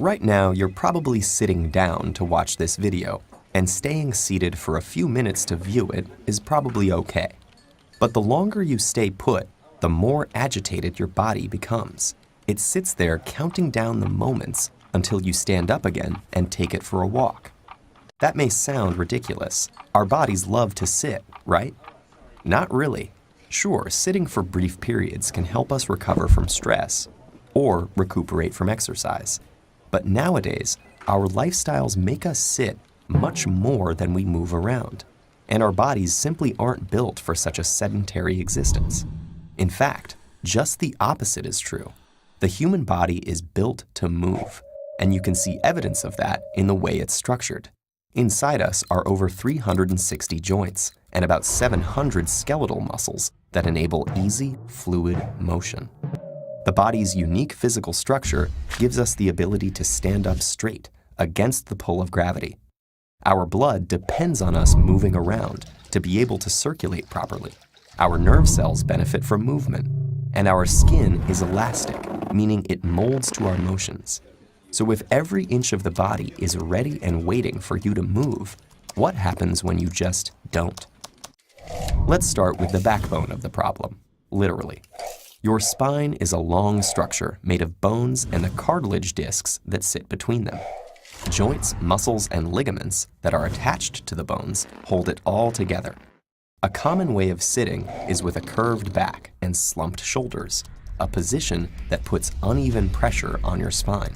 Right now, you're probably sitting down to watch this video, and staying seated for a few minutes to view it is probably okay. But the longer you stay put, the more agitated your body becomes. It sits there counting down the moments until you stand up again and take it for a walk. That may sound ridiculous. Our bodies love to sit, right? Not really. Sure, sitting for brief periods can help us recover from stress or recuperate from exercise. But nowadays, our lifestyles make us sit much more than we move around, and our bodies simply aren't built for such a sedentary existence. In fact, just the opposite is true. The human body is built to move, and you can see evidence of that in the way it's structured. Inside us are over 360 joints and about 700 skeletal muscles that enable easy, fluid motion. The body's unique physical structure gives us the ability to stand up straight against the pull of gravity. Our blood depends on us moving around to be able to circulate properly. Our nerve cells benefit from movement, and our skin is elastic, meaning it molds to our motions. So if every inch of the body is ready and waiting for you to move, what happens when you just don't? Let's start with the backbone of the problem, literally. Your spine is a long structure made of bones and the cartilage discs that sit between them. Joints, muscles, and ligaments that are attached to the bones hold it all together. A common way of sitting is with a curved back and slumped shoulders, a position that puts uneven pressure on your spine.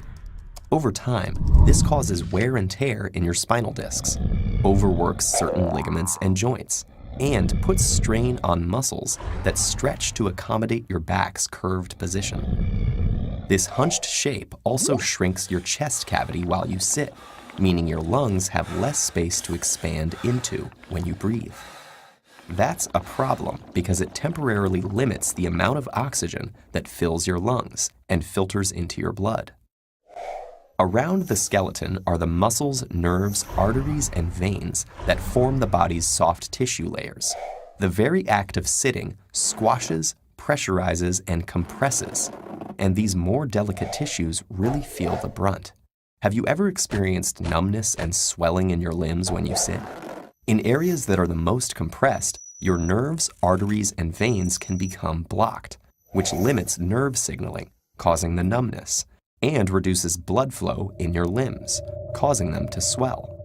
Over time, this causes wear and tear in your spinal discs, overworks certain ligaments and joints, and puts strain on muscles that stretch to accommodate your back's curved position. This hunched shape also shrinks your chest cavity while you sit, meaning your lungs have less space to expand into when you breathe. That's a problem because it temporarily limits the amount of oxygen that fills your lungs and filters into your blood. Around the skeleton are the muscles, nerves, arteries, and veins that form the body's soft tissue layers. The very act of sitting squashes, pressurizes, and compresses, and these more delicate tissues really feel the brunt. Have you ever experienced numbness and swelling in your limbs when you sit? In areas that are the most compressed, your nerves, arteries, and veins can become blocked, which limits nerve signaling, causing the numbness, and reduces blood flow in your limbs, causing them to swell.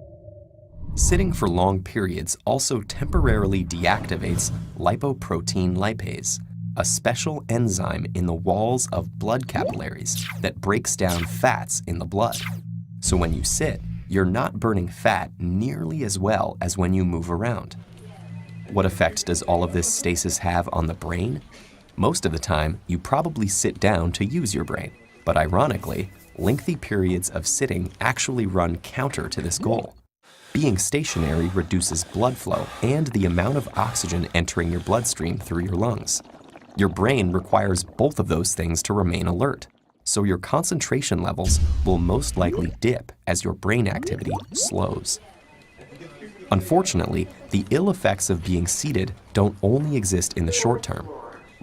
Sitting for long periods also temporarily deactivates lipoprotein lipase, a special enzyme in the walls of blood capillaries that breaks down fats in the blood. So when you sit, you're not burning fat nearly as well as when you move around. What effect does all of this stasis have on the brain? Most of the time, you probably sit down to use your brain. But ironically, lengthy periods of sitting actually run counter to this goal. Being stationary reduces blood flow and the amount of oxygen entering your bloodstream through your lungs. Your brain requires both of those things to remain alert, so your concentration levels will most likely dip as your brain activity slows. Unfortunately, the ill effects of being seated don't only exist in the short term.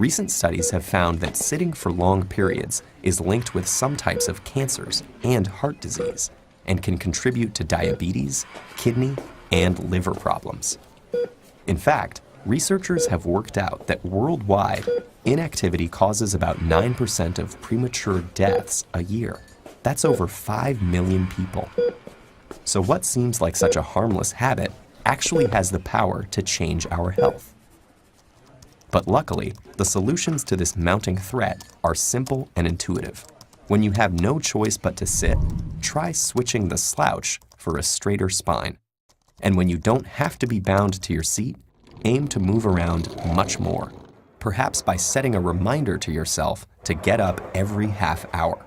Recent studies have found that sitting for long periods is linked with some types of cancers and heart disease, and can contribute to diabetes, kidney, and liver problems. In fact, researchers have worked out that worldwide, inactivity causes about 9% of premature deaths a year. That's over 5 million people. So what seems like such a harmless habit actually has the power to change our health. But luckily, the solutions to this mounting threat are simple and intuitive. When you have no choice but to sit, try switching the slouch for a straighter spine. And when you don't have to be bound to your seat, aim to move around much more, perhaps by setting a reminder to yourself to get up every half hour.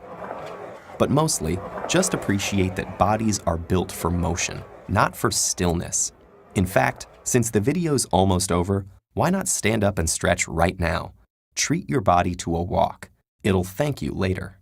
But mostly, just appreciate that bodies are built for motion, not for stillness. In fact, since the video's almost over, why not stand up and stretch right now? Treat your body to a walk. It'll thank you later.